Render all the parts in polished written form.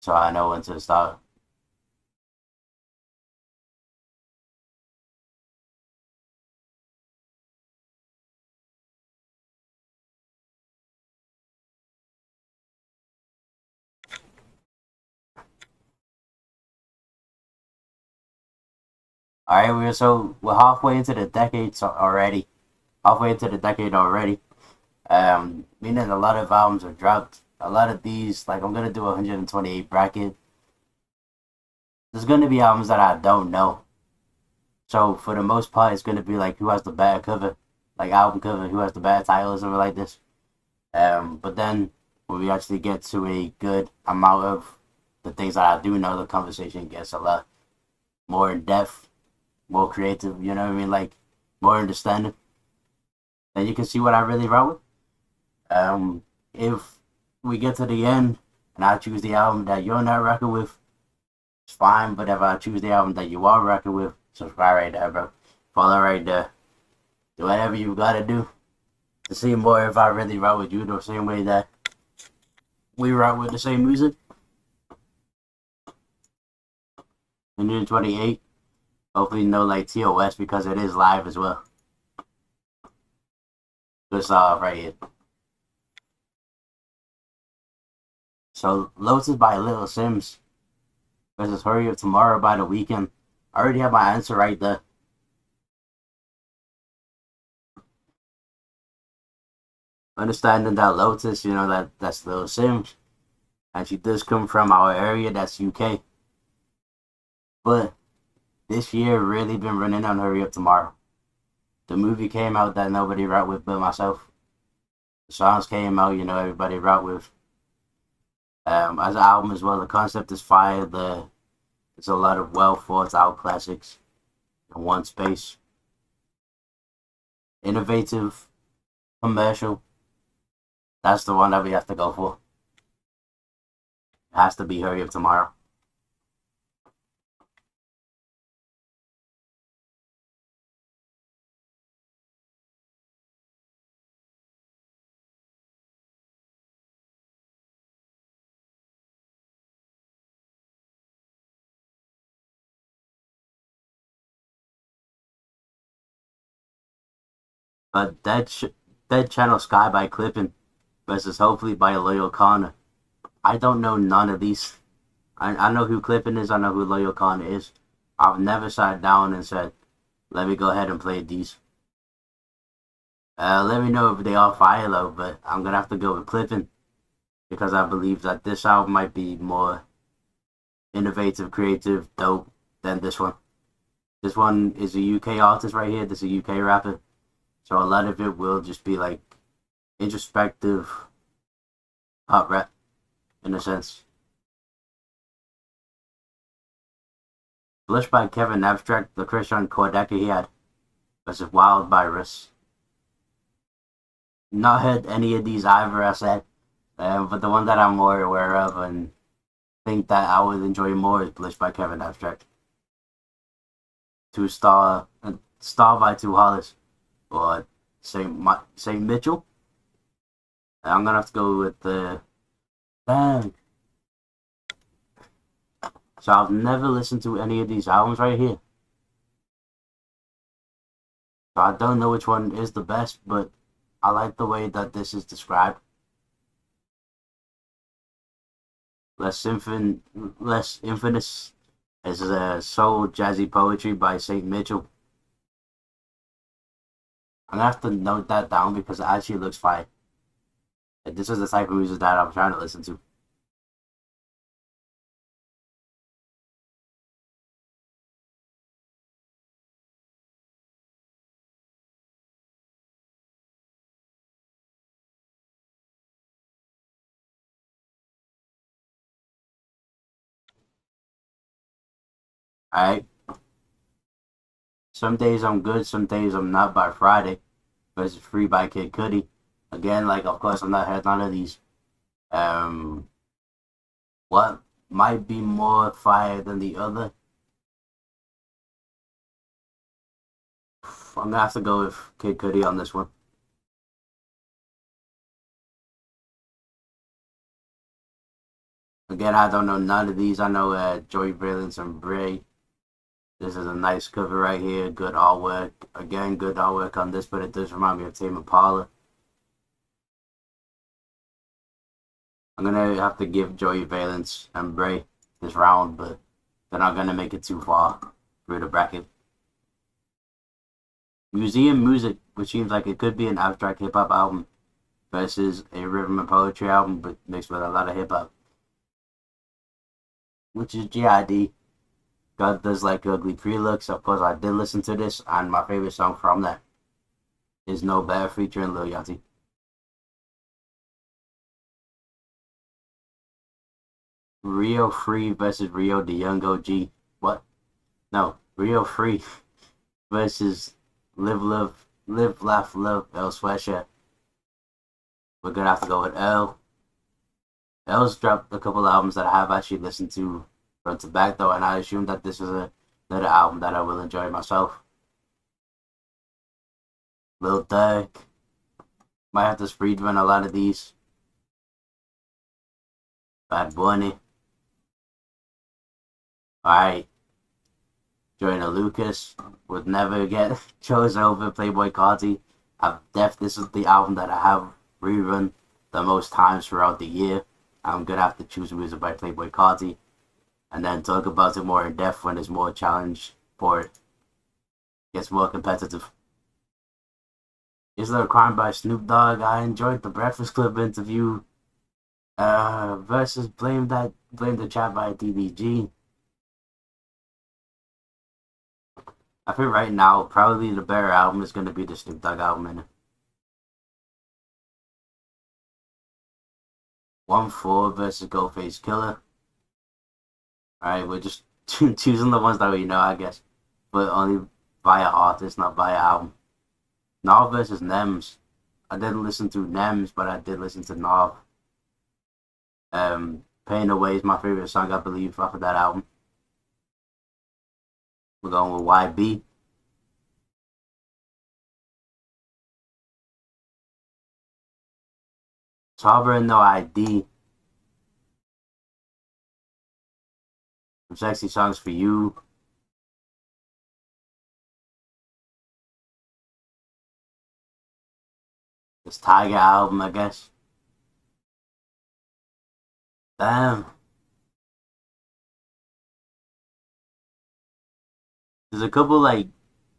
so I know when to start. All right, we're halfway into the decade already. Halfway into the decade already. Meaning a lot of albums are dropped. A lot of these, like I'm gonna do a 128 bracket. There's gonna be albums that I don't know. So for the most part, it's gonna be like who has the bad cover, like album cover, who has the bad title or something like this. But then when we actually get to a good amount of the things that I do know, the conversation gets a lot more in depth, more creative. You know what I mean? Like more understanding. Then you can see what I really wrote with. If we get to the end and I choose the album that you're not rocking with, it's fine. But if I choose the album that you are rocking with, subscribe right there, bro. Follow right there. Do whatever you gotta do to see more if I really rock with you the same way that we rock with the same music. 128. Hopefully no like TOS because it is live as well. Good stuff right here. So Lotus by Little Sims versus Hurry Up Tomorrow by The Weeknd. I already have my answer right there. Understanding that Lotus, you know, that's Little Sims. And she does come from our area, that's UK. But this year really been running on Hurry Up Tomorrow. The movie came out that nobody wrote with but myself. The songs came out, you know, everybody wrote with. As an album as well, the concept is fire. There's a lot of well thought out classics in one space. Innovative, commercial. That's the one that we have to go for. It has to be Hurry Up Tomorrow. But Dead Channel Sky by Clippin versus Hopefully by Loyal Connor. I don't know none of these. I know who Clippin is. I know who Loyal Connor is. I've never sat down and said, let me go ahead and play these. Let me know if they are fire though, but I'm gonna have to go with Clippin because I believe that this album might be more innovative, creative, dope than this one. This one is a UK artist right here. This is a UK rapper. So a lot of it will just be like introspective pop rap in a sense. Blush by Kevin Abstract, the Christian Kodaka he had versus Wild by Russ. Not heard any of these either, I said. But the one that I'm more aware of and think that I would enjoy more is Bliss by Kevin Abstract. Star by Two Hollis or Saint Mitchell. I'm gonna have to go with the dang. So I've never listened to any of these albums right here. So I don't know which one is the best, but I like the way that this is described. Less infamous is soul jazzy poetry by Saint Mitchell. I'm gonna have to note that down because it actually looks fine. Like, this is the type of music that I'm trying to listen to. Alright. Some days I'm good, some days I'm not by Friday. Versus Free by Kid Cudi. Again, like of course I'm not heard none of these. Um what might be more fire than the other? I'm gonna have to go with Kid Cudi on this one. Again, I don't know none of these. I know Joy Valence and Bray. This is a nice cover right here. Good artwork. Again, good artwork on this, but it does remind me of Tame Impala. I'm gonna have to give Joey Valence and Bray this round, but they're not gonna make it too far through the bracket. Museum Music, which seems like it could be an abstract hip hop album versus a rhythm and poetry album, but mixed with a lot of hip hop, which is JID. God Does Like Ugly Pre-Looks. Of course, I did listen to this, and my favorite song from that is No Better featuring Lil Yachty. Rio Free versus Rio the Young OG. What? No, Rio Free versus Live, Laugh, Love, L Sweatshirt. We're gonna have to go with L. L's dropped a couple albums that I have actually listened to front to back though, and I assume that this is another album that I will enjoy myself. Lil Durk. Might have to speed run a lot of these. Bad Bunny. Alright. Joyner Lucas would never get chosen over Playboy Carti. This is the album that I have rerun the most times throughout the year. I'm gonna have to choose music by Playboy Carti and then talk about it more in depth when there's more challenge for it. Gets more competitive. Is There a Crime by Snoop Dogg? I enjoyed the Breakfast Club interview. Versus Blame the Chat by DDG. I think right now probably the better album is gonna be the Snoop Dogg album in it. 1-4 versus Ghostface Killer. Alright, we're just choosing the ones that we know, I guess. But only via artist, not via album. Nav versus Nems. I didn't listen to Nems, but I did listen to Nav. Pain Away is my favorite song, I believe, off of that album. We're going with YB. Sober and No ID. Some sexy songs for you. This Tiger album, I guess. Damn. There's a couple like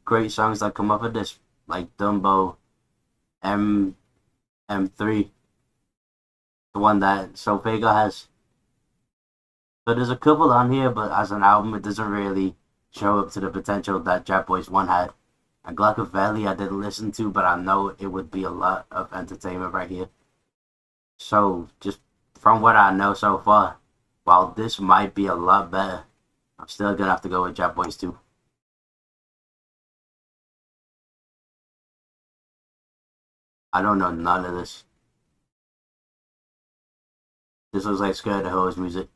great songs that come up with this, like Dumbo, M3, the one that Sofega has. So there's a couple on here, but as an album, it doesn't really show up to the potential that Jap Boys 1 had. And Glocka Valley I didn't listen to, but I know it would be a lot of entertainment right here. So just from what I know so far, while this might be a lot better, I'm still gonna have to go with Jap Boys 2. I don't know none of this. This looks like Scared the Hose music.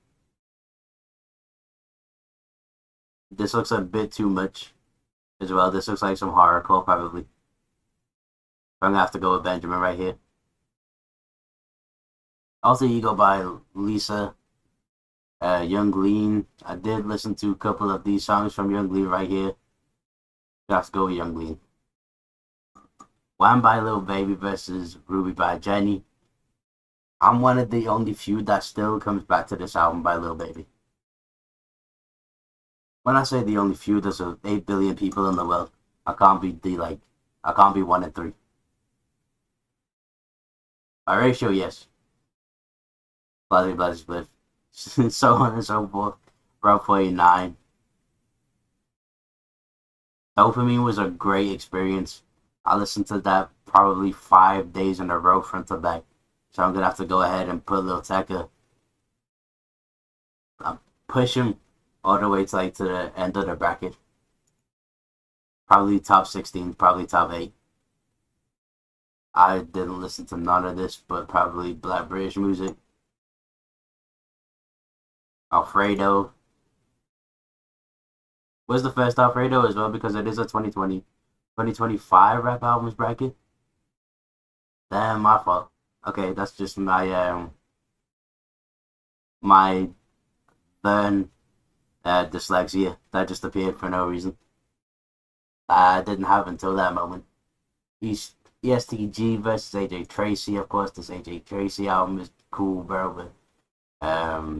This looks a bit too much as well. This looks like some horrorcore probably. I'm gonna have to go with Benjamin right here. Also, Ego by Lisa, Young Lean. I did listen to a couple of these songs from Young Lean right here. Let's go with Young Lean. Wham by Lil Baby versus Ruby by Jenny. I'm one of the only few that still comes back to this album by Lil Baby. When I say the only few, there's 8 billion people in the world. I can't be 1 in 3. By ratio, yes. Bloody split. So on and so forth. Route 49. Dopamine was a great experience. I listened to that probably 5 days in a row front to back. So I'm gonna have to go ahead and put Lil Tecca. Push him all the way to like to the end of the bracket. Probably top 16, probably top 8. I didn't listen to none of this, but probably Black British music. Alfredo. Was the first Alfredo as well because it is a 2025 rap albums bracket. Damn, my fault. Okay, that's just my my learn dyslexia that just appeared for no reason. I didn't have until that moment. ESTG versus AJ Tracy. Of course, this AJ Tracy album is cool, bro. But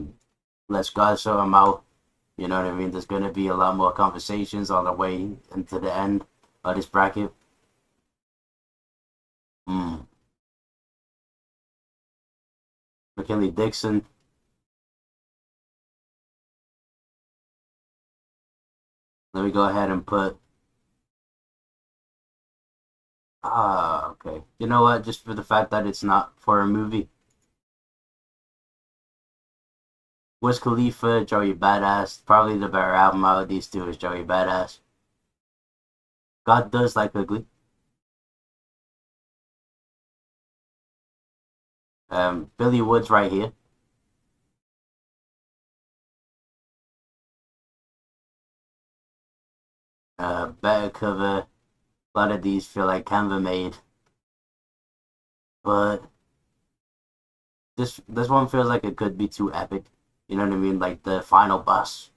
let's God show him out. You know what I mean? There's gonna be a lot more conversations on the way into the end of this bracket. Mm. McKinley Dixon. Let me go ahead and put. Okay. You know what? Just for the fact that it's not for a movie. Wiz Khalifa, Joey Badass. Probably the better album out of these two is Joey Badass. God does like ugly. Billy Woods right here. Better cover. A lot of these feel like Canva made, but this one feels like it could be too epic. You know what I mean? Like the final boss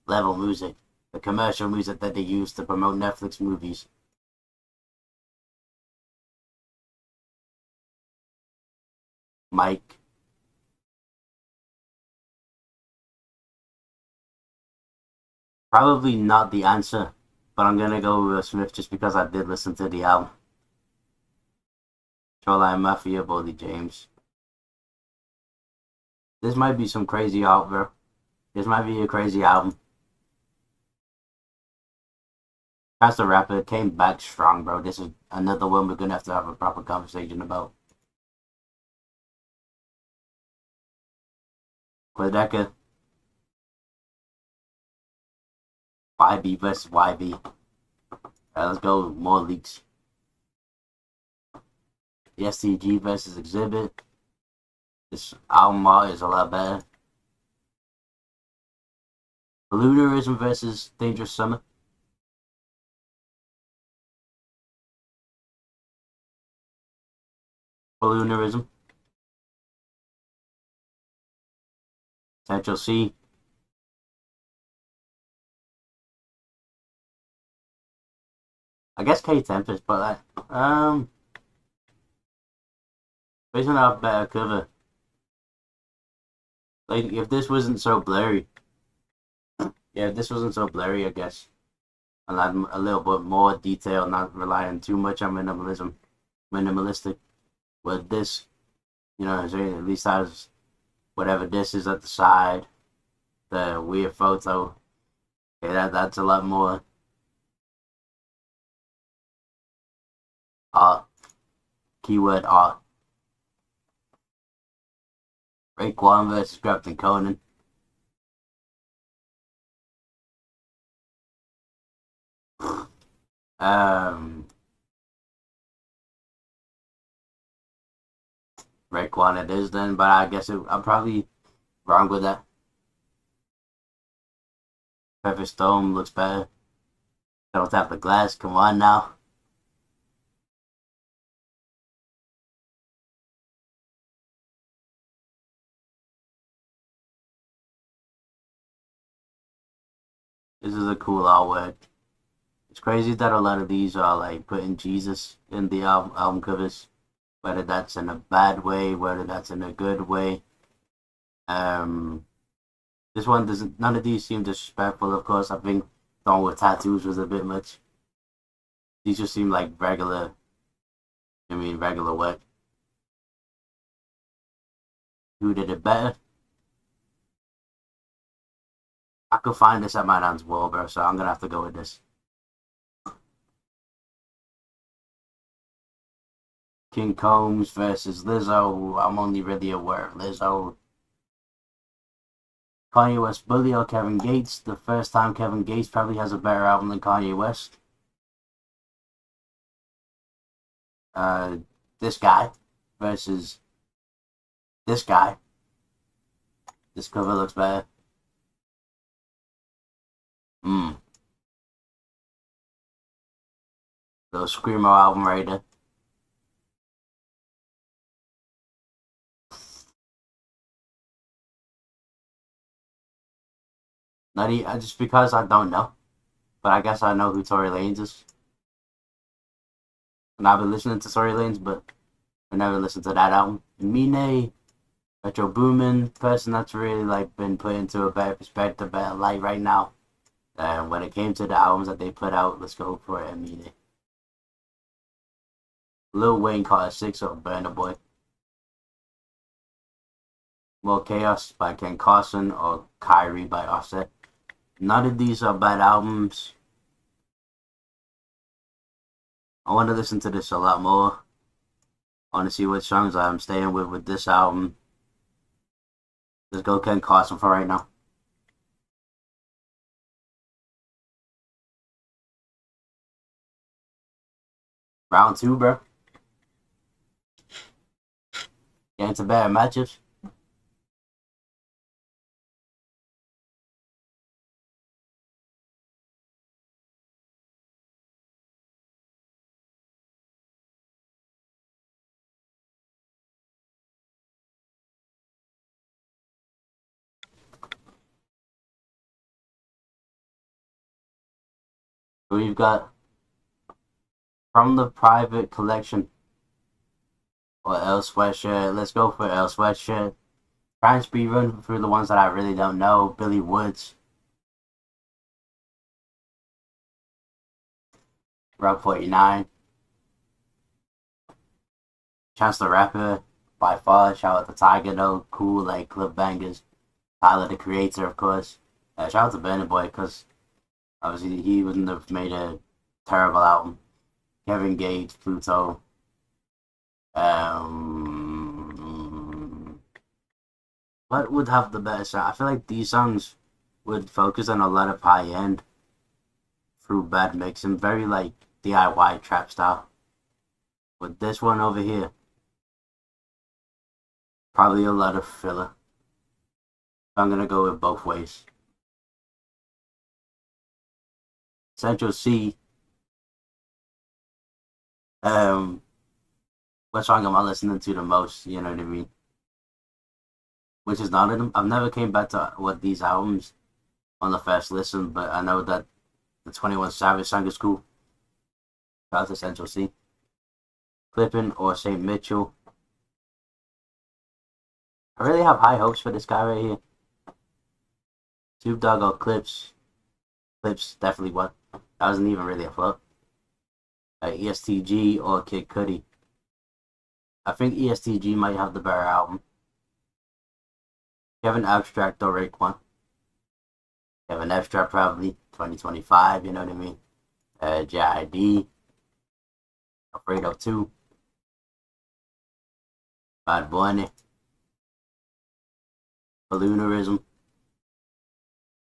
level music, the commercial music that they use to promote Netflix movies. Mike, probably not the answer, but I'm gonna go with Smith just because I did listen to the album. Shoreline Mafia, Boldy James. This might be some crazy art, bro. This might be a crazy album. Chance the Rapper came back strong, bro. This is another one we're gonna have to have a proper conversation about. Quedeca, YB versus YB. Let's go more leaks. The STG versus Exhibit. This album art is a lot better. Lunarism versus Dangerous Summer. Lunarism. Central C. I guess K Tempest, but based on a better cover. Like if this wasn't so blurry. Yeah, if this wasn't so blurry, I guess. And add a little bit more detail, not relying too much on minimalistic. But this, you know what I'm saying, at least has whatever this is at the side, the weird photo. Yeah, that's a lot more art. Keyword art. Raekwon versus Captain Conan. Um, Raekwon it is then, but I guess I'm probably wrong with that. Pepper Stone looks better. Don't tap the glass. Come on now. This is a cool artwork. It's crazy that a lot of these are like putting Jesus in the album covers, whether that's in a bad way, whether that's in a good way. Um, this one doesn't. None of these seem disrespectful. Of course, I think the one with tattoos was a bit much. These just seem like regular. I mean, regular what? Who did it better? I could find this at my nan's wall, bro. So I'm gonna have to go with this. King Combs versus Lizzo. I'm only really aware of Lizzo. Kanye West Bully or Kevin Gates. The first time Kevin Gates probably has a better album than Kanye West. Uh, this guy versus this guy. This cover looks better. Hmm. The Screamo album right there. just because I don't know, but I guess I know who Tory Lanez is, and I've been listening to Tory Lanez, but I never listened to that album. Mine, Metro Boomin, person that's really like been put into a better perspective, better light right now. And when it came to the albums that they put out, let's go for it. Mine. Lil Wayne caught a 6 of Burna Boy. More Chaos by Ken Carson or Kyrie by Offset. None of these are bad albums. I want to listen to this a lot more. I want to see which songs I'm staying with this album. Let's go Ken Carson for right now. Round 2, bro. Get into better matches. We've got From the Private Collection or El Sweatshirt. Let's go for El Sweatshirt. Try and speed run through the ones that I really don't know. Billy Woods. Route 49. Chance the Rapper. By far. Shout out to Tiger though. Cool like clip bangers. Tyler the Creator of course. Shout out to Burna Boy because obviously he wouldn't have made a terrible album. Kevin Gates, Pluto. What would have the better sound? I feel like these songs would focus on a lot of high end through bad mix and very like DIY trap style. With this one over here, probably a lot of filler. I'm gonna go with both ways. Central C. Um, what song am I listening to the most? You know what I mean? Which is not in them. I've never came back to what these albums on the first listen, but I know that the 21 Savage song is cool. Shout out to Central C. Clippin or St. Mitchell. I really have high hopes for this guy right here. Snoop Dogg or Clips. Clips definitely what. That wasn't even really a flop. ESTG or Kid Cudi. I think ESTG might have the better album. Kevin Abstract or Raekwon. Kevin Abstract probably 2025, you know what I mean? JID. Afraid of 2. Bad Bunny. Balloonerism.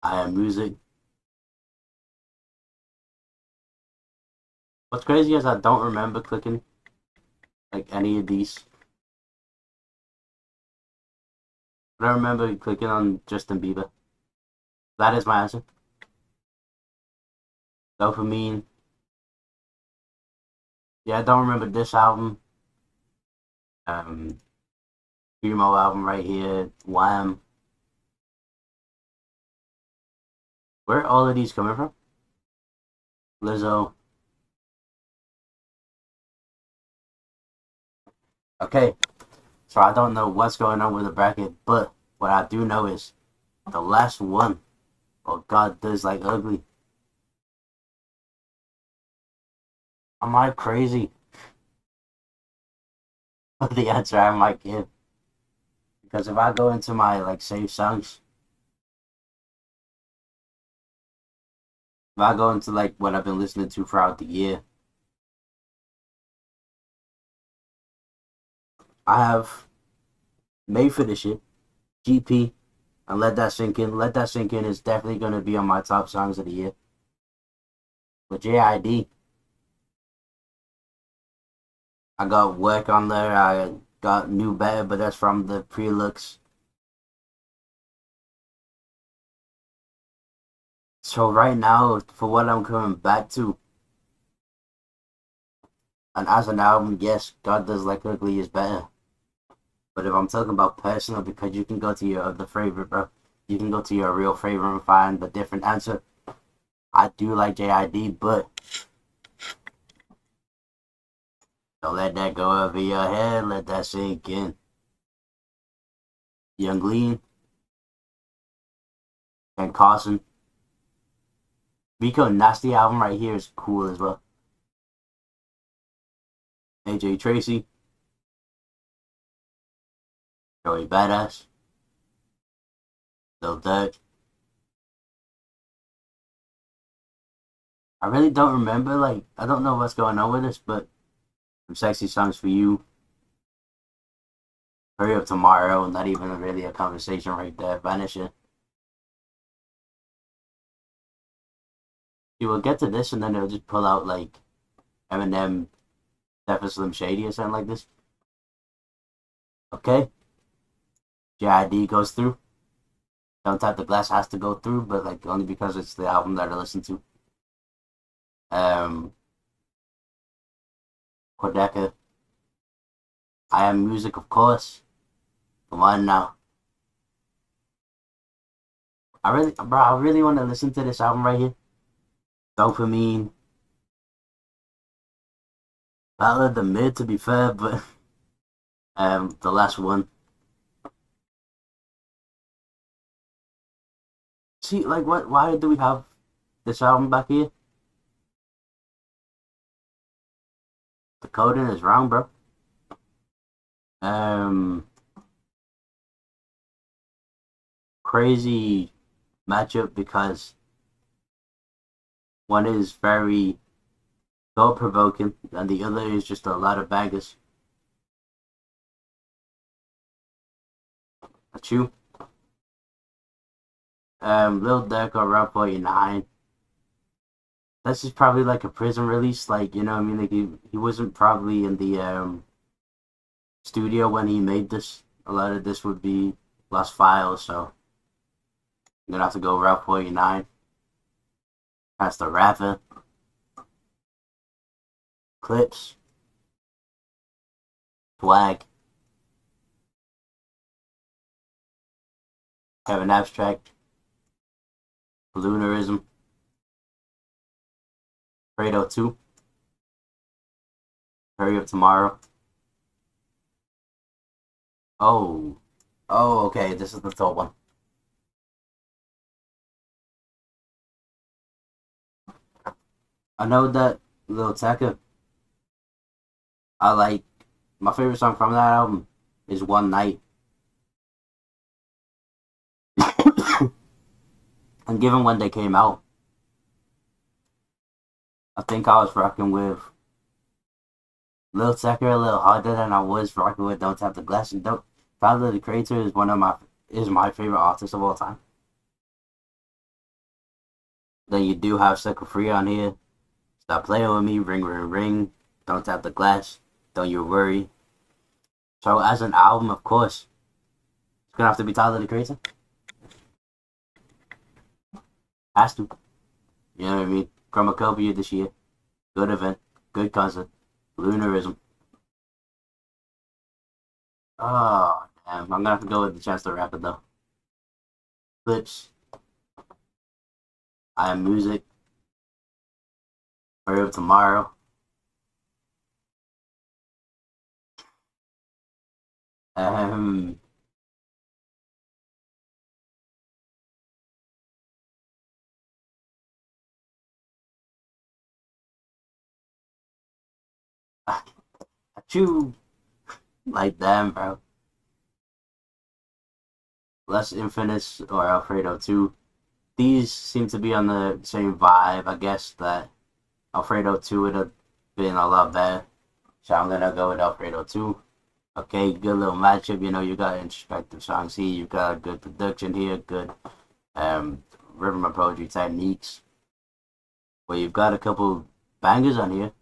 I Am Music. What's crazy is I don't remember clicking like any of these. I don't remember clicking on Justin Bieber. That is my answer. Dopamine. Yeah, I don't remember this album. Primo album right here. Wham. Where are all of these coming from? Lizzo. Okay, so I don't know what's going on with the bracket, but what I do know is the last one. Oh God, does like ugly. Am I crazy? The answer I might give. Because if I go into my like save songs, if I go into like what I've been listening to throughout the year, I have Made for This Shit, GP, and Let That Sink In. Let That Sink In is definitely gonna be on my top songs of the year. With JID, I got Work on there. I got New Better, but that's from the pre-looks. So right now, for what I'm coming back to, and as an album, yes, God Does Like Ugly is better. But if I'm talking about personal, because you can go to your other favorite, bro. you can go to your real favorite and find the different answer. I do like JID, but don't let that go over your head. Let that sink in. Young Lean and Carson. Rico Nasty album right here is cool as well. AJ Tracy. Joey Badass. Lil Durk. I really don't remember, like, I don't know what's going on with this, but some sexy songs for you. Hurry Up Tomorrow, not even really a conversation right there. Vanishing. You will get to this and then they'll just pull out like Eminem, Def Slim Shady or something like this. Okay. JID goes through. Don't Tap the Glass has to go through, but like only because it's the album that I listen to. Quedeca. I Am Music, of course. Come on now. I really want to listen to this album right here. Dopamine. Battle of the Mid, to be fair, but the last one. See, like, what? Why do we have this album back here? The coding is wrong, bro. Um, Crazy matchup because one is very thought provoking and the other is just a lot of bangers. That's you. Lil Durk or Route 49. This is probably like a prison release, like, you know what I mean? Like he wasn't probably in the studio when he made this. A lot of this would be lost files, so I'm gonna have to go Route 49. That's the rapper. Clips. Swag. Have an abstract. Lunarism. Fredo 2. Hurry Up Tomorrow. Oh. Oh, okay. This is the top one. I know that Lil Tecca. I like my favorite song from that album is One Night. And given when they came out, I think I was rocking with Lil Tecca a little harder than I was rocking with Don't Tap the Glass. And Don't Tyler the Creator is my favorite artist of all time. Then you do have Sucker Free on here. Stop Playing With Me, Ring Ring Ring, Don't Tap the Glass, Don't You Worry. So as an album, of course, it's gonna have to be Tyler the Creator. Has to. You know what I mean? Chromacopia this year. Good event. Good concert. Lunarism. Oh, damn. I'm gonna have to go with the Chance the Rapper though. Clips. I Am Music. Hurry Up Tomorrow. Um, I chew like damn, bro. Less Infamous or Alfredo 2. These seem to be on the same vibe. I guess that Alfredo 2 would have been a lot better. So I'm gonna go with Alfredo 2. Okay, good little matchup. You know, you got introspective songs here. You got good production here. Good rhythm and poetry techniques. Well, you've got a couple bangers on here,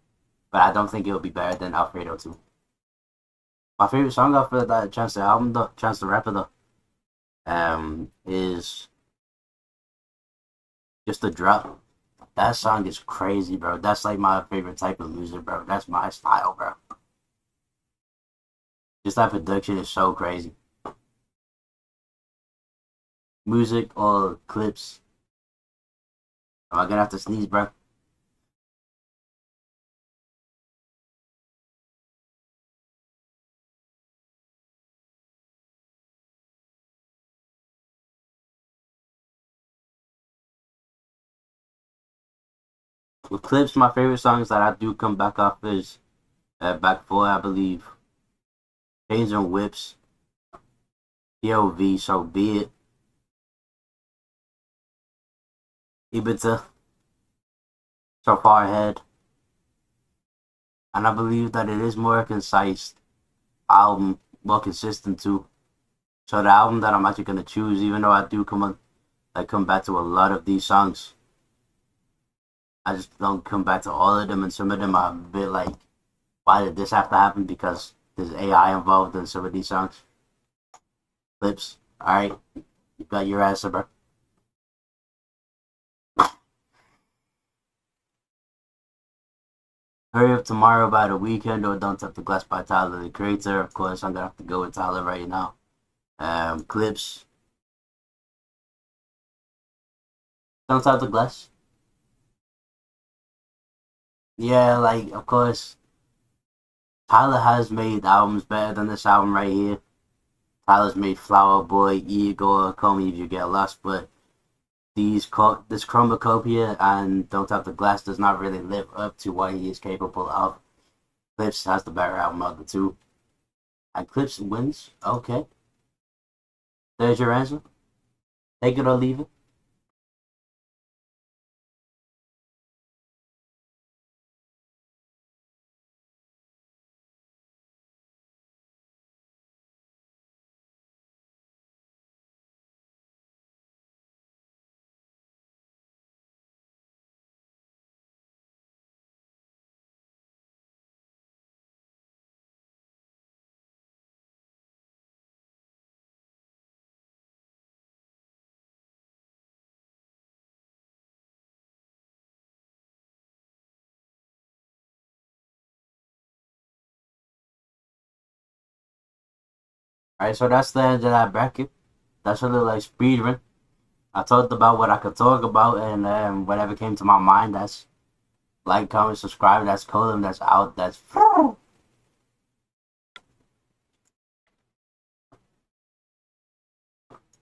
but I don't think it'll be better than Alfredo 2. My favorite song off of that Chance the album though, Chance the Rapper though, is Just a Drop. That song is crazy, bro. That's like my favorite type of music, bro. That's my style, bro. Just that production is so crazy. music or clips? Am I gonna have to sneeze, bro? With clips, my favorite songs that I do come back off is Back 4, I believe. Chains and Whips, POV, So Be It, Ibiza, So Far Ahead. And I believe that it is more concise album, more consistent too. So the album that I'm actually gonna choose, even though I do come back to a lot of these songs, I just don't come back to all of them, and some of them are a bit like, why did this have to happen? Because there's AI involved in some of these songs. Clips, all right, you got your answer, bro. Hurry Up Tomorrow by The Weeknd or Don't Touch the Glass by Tyler, the Creator. Of course, I'm gonna have to go with Tyler right now. Clips, Don't Touch the Glass. Yeah, like of course, Tyler has made albums better than this album right here. Tyler's made Flower Boy, Igor, Call Me If You Get Lost, but this Chromacopia and Don't Tap the Glass does not really live up to what he is capable of. Clips has the better album of the two. And Clips wins. Okay. There's your answer. Take it or leave it. Alright, so that's the end of that bracket. That's a little like speed run. I talked about what I could talk about, and whatever came to my mind. That's like, comment, subscribe. That's Colin. That's out. That's